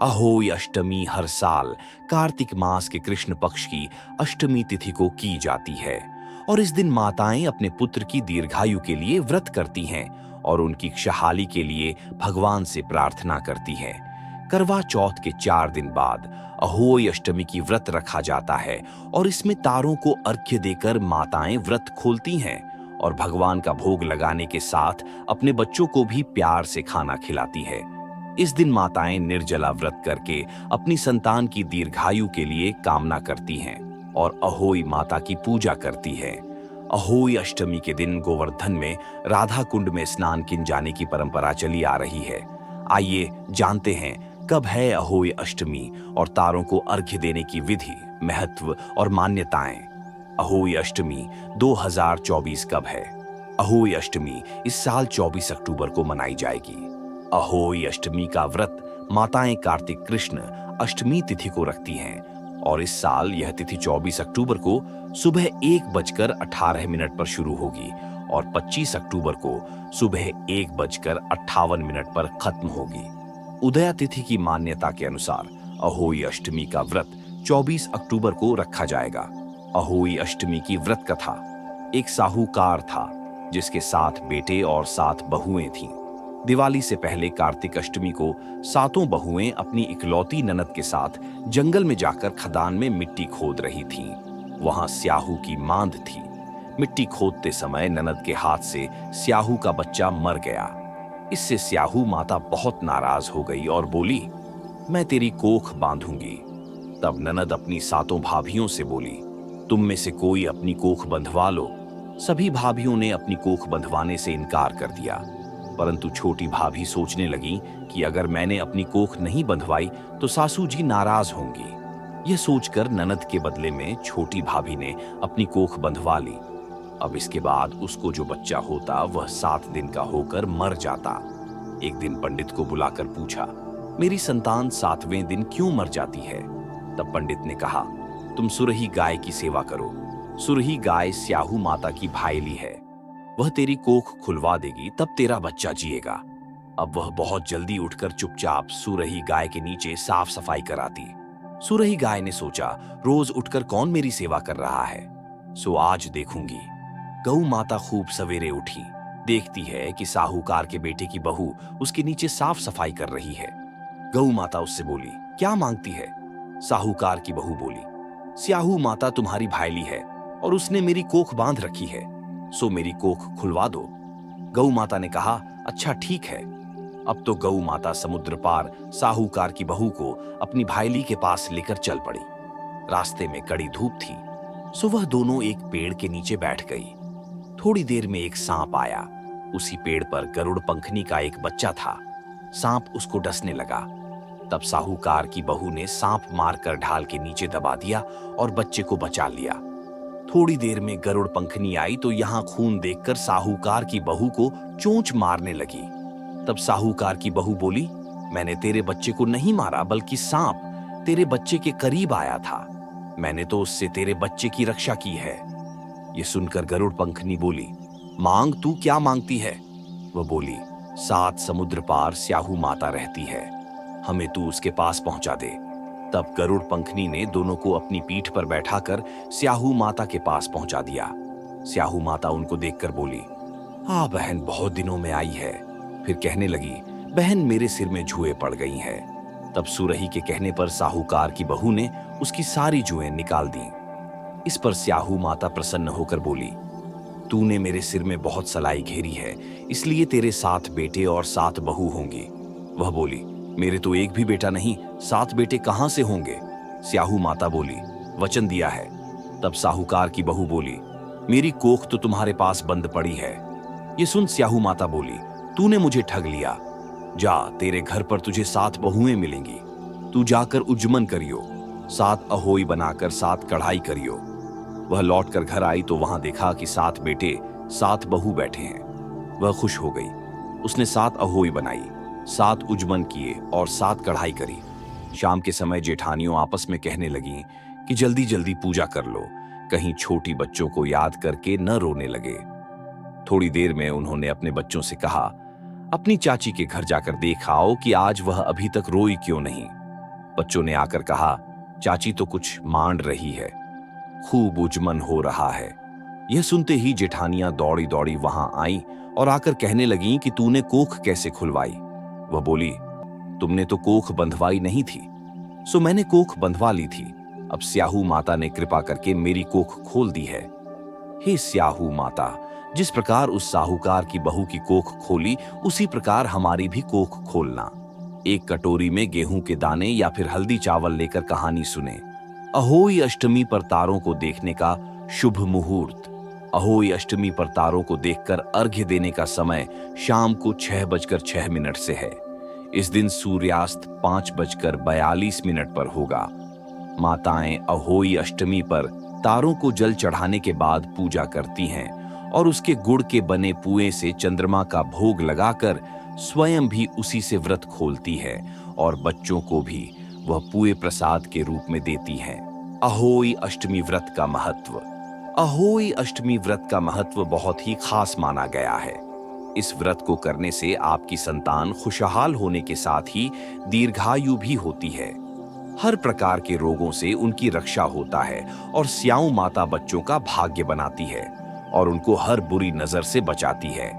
अहोई अष्टमी हर साल कार्तिक मास के कृष्ण पक्ष की अष्टमी तिथि को की जाती है और इस दिन माताएं अपने पुत्र की दीर्घायु के लिए व्रत करती हैं और उनकी खुशहाली के लिए भगवान से प्रार्थना करती हैं। करवा चौथ के 4 दिन बाद अहोई अष्टमी की व्रत रखा जाता है और इसमें तारों को अर्घ्य देकर माताएं व्रत खोलती हैं और भगवान का भोग लगाने के साथ अपने बच्चों को भी प्यार से खाना खिलाती है। इस दिन माताएं निर्जला व्रत करके अपनी संतान की दीर्घायु के लिए कामना करती हैं और अहोई माता की पूजा करती हैं। अहोई अष्टमी के दिन गोवर्धन में राधा कुंड में स्नान किन जाने की परंपरा चली आ रही है। आइए जानते हैं कब है अहोई अष्टमी और तारों को अर्घ्य देने की विधि, महत्व और मान्यताएं। अहोई अष्टमी 2024 कब है? अहोई अष्टमी इस साल 24 अक्टूबर को मनाई जाएगी। अहोई अष्टमी का व्रत माताएं कार्तिक कृष्ण अष्टमी तिथि को रखती हैं और इस साल यह तिथि 24 अक्टूबर को सुबह 1:18 पर शुरू होगी और 25 अक्टूबर को सुबह 1:58 पर खत्म होगी। उदया तिथि की मान्यता के अनुसार अहोई अष्टमी का व्रत 24 अक्टूबर को रखा जाएगा। अहोई अष्टमी की व्रत कथा। एक साहूकार था जिसके 7 बेटे और 7 बहुएं थीं। दिवाली से पहले कार्तिक अष्टमी को 7 बहुएं अपनी इकलौती ननद के साथ जंगल में जाकर खदान में मिट्टी खोद रही थीं। वहां स्याहू की मांद थी। मिट्टी खोदते समय ननद के हाथ से स्याहू का बच्चा मर गया। इससे स्याहू माता बहुत नाराज हो गई और बोली, मैं तेरी कोख बांधूंगी। तब ननद अपनी 7 भाभियों से बोली, तुम में से कोई अपनी कोख बंधवा लो। सभी भाभियों ने अपनी कोख बंधवाने से इनकार कर दिया, परंतु छोटी भाभी सोचने लगी कि अगर मैंने अपनी कोख नहीं बंधवाई तो सासू जी नाराज होंगी। यह सोचकर ननद के बदले में छोटी भाभी ने अपनी कोख बंधवा ली। अब इसके बाद उसको जो बच्चा होता वह 7 दिन का होकर मर जाता। एक दिन पंडित को बुलाकर पूछा, मेरी संतान 7वें दिन क्यों मर जाती है? तब पंडित ने कहा, तुम सुरही गाय की सेवा करो। सुरही गाय स्याहू माता की भाईली है, वह तेरी कोख खुलवा देगी, तब तेरा बच्चा जिएगा। अब वह बहुत जल्दी उठकर चुपचाप सुरही गाय के नीचे साफ सफाई कराती। सुरही गाय ने सोचा, रोज उठकर कौन मेरी सेवा कर रहा है, सो आज देखूंगी। गौ माता खूब सवेरे उठी, देखती है कि साहूकार के बेटे की बहू उसके नीचे साफ सफाई कर रही है। गौ माता उससे बोली, क्या मांगती है? साहूकार की बहू बोली, स्याहू माता तुम्हारी भाईली है और उसने मेरी कोख बांध रखी है, सो मेरी कोख खुलवा दो। गौ माता ने कहा, अच्छा ठीक है। अब तो गौ माता समुद्र पार साहूकार की बहू को अपनी भाईली के पास लेकर चल पड़ी। रास्ते में कड़ी धूप थी, सो वह दोनों एक पेड़ के नीचे बैठ गई। थोड़ी देर में एक सांप आया। उसी पेड़ पर गरुड़ पंखनी का एक बच्चा था। सांप उसको डसने लगा। तब साहूकार की बहू ने सांप मारकर ढाल के नीचे दबा दिया और बच्चे को बचा लिया। थोड़ी देर में गरुड़ पंखनी आई तो यहां खून देखकर साहूकार की बहू को चोंच मारने लगी। तब साहूकार की बहू बोली, मैंने तेरे बच्चे को नहीं मारा, बल्कि सांप तेरे बच्चे के करीब आया था। मैंने तो उससे तेरे बच्चे की रक्षा की है। ये सुनकर गरुड़ पंखनी बोली, मांग, तू क्या मांगती है? वह बोली, 7 समुद्र पार स्याहू माता रहती है, हमें तू उसके पास पहुंचा दे। तब गरुड़ पंखनी ने दोनों को अपनी पीठ पर बैठाकर स्याहू माता के पास पहुंचा दिया। स्याहू माता उनको देखकर बोली, हाँ बहन बहुत दिनों में आई है। फिर कहने लगी, बहन मेरे सिर में जुएं पड़ गई हैं। तब सुरही के कहने पर साहूकार की बहू ने उसकी सारी जुएं निकाल दी। इस पर स्याहू माता प्रसन्न होकर बोली, तूने मेरे सिर में बहुत सलाई घेरी है, इसलिए तेरे 7 बेटे और 7 बहू होंगी। वह बोली, मेरे तो एक भी बेटा नहीं, 7 बेटे कहां से होंगे? स्याहू माता बोली, वचन दिया है। तब साहूकार की बहू बोली, मेरी कोख तो तुम्हारे पास बंद पड़ी है। ये सुन स्याहू माता बोली, तूने मुझे ठग लिया। जा, तेरे घर पर तुझे 7 बहुएं मिलेंगी। तू जाकर उज्जमन करियो, 7 अहोई बनाकर 7 कढ़ाई करियो। वह लौटकर घर आई तो वहां देखा कि 7 बेटे 7 बहू बैठे हैं। वह खुश हो गई। उसने 7 अहोई बनाई, 7 उज्जमन किए और 7 कढ़ाई करी। शाम के समय जेठानियों आपस में कहने लगी कि जल्दी जल्दी पूजा कर लो, कहीं छोटी बच्चों को याद करके न रोने लगे। थोड़ी देर में उन्होंने अपने बच्चों से कहा, अपनी चाची के घर जाकर देख आओ कि आज वह अभी तक रोई क्यों नहीं। बच्चों ने आकर कहा, चाची तो कुछ मांड रही है, खूब उजमन हो रहा है। यह सुनते ही जेठानियां दौड़ी दौड़ी वहां आई और आकर कहने लगीं कि तूने कोख कैसे खुलवाई। वह बोली, तुमने तो कोख बंधवाई नहीं थी, सो मैंने कोख बंधवा ली थी। अब स्याहू माता ने कृपा करके मेरी कोख खोल दी है। हे स्याहू माता, जिस प्रकार उस साहूकार की बहू की कोख खोली, उसी प्रकार हमारी भी कोख खोलना। एक कटोरी में गेहूं के दाने या फिर हल्दी चावल लेकर कहानी सुने। अहोई अष्टमी पर तारों को देखने का शुभ मुहूर्त। अहोई अष्टमी पर तारों को देखकर अर्घ्य देने का समय शाम को 6:06 से है। इस दिन सूर्यास्त 5:42 पर होगा। माताएं अहोई अष्टमी पर तारों को जल चढ़ाने के बाद पूजा करती हैं और उसके गुड़ के बने पुए से चंद्रमा का भोग लगाकर स्वयं भी उसी से व्रत खोलती है और बच्चों को भी वह पुए प्रसाद के रूप में देती हैं। अहोई अष्टमी व्रत का महत्व। अहोई अष्टमी व्रत का महत्व बहुत ही खास माना गया है। इस व्रत को करने से आपकी संतान खुशहाल होने के साथ ही दीर्घायु भी होती है। हर प्रकार के रोगों से उनकी रक्षा होता है और स्याऊ माता बच्चों का भाग्य बनाती है और उनको हर बुरी नजर से बचाती है।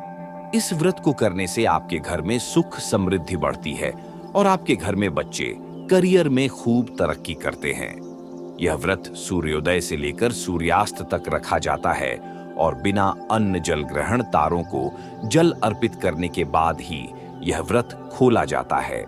इस व्रत को करने से आपके घर में सुख समृद्धि बढ़ती है और आपके घर में बच्चे करियर में खूब तरक्की करते हैं। यह व्रत सूर्योदय से लेकर सूर्यास्त तक रखा जाता है और बिना अन्न जल ग्रहण तारों को जल अर्पित करने के बाद ही यह व्रत खोला जाता है।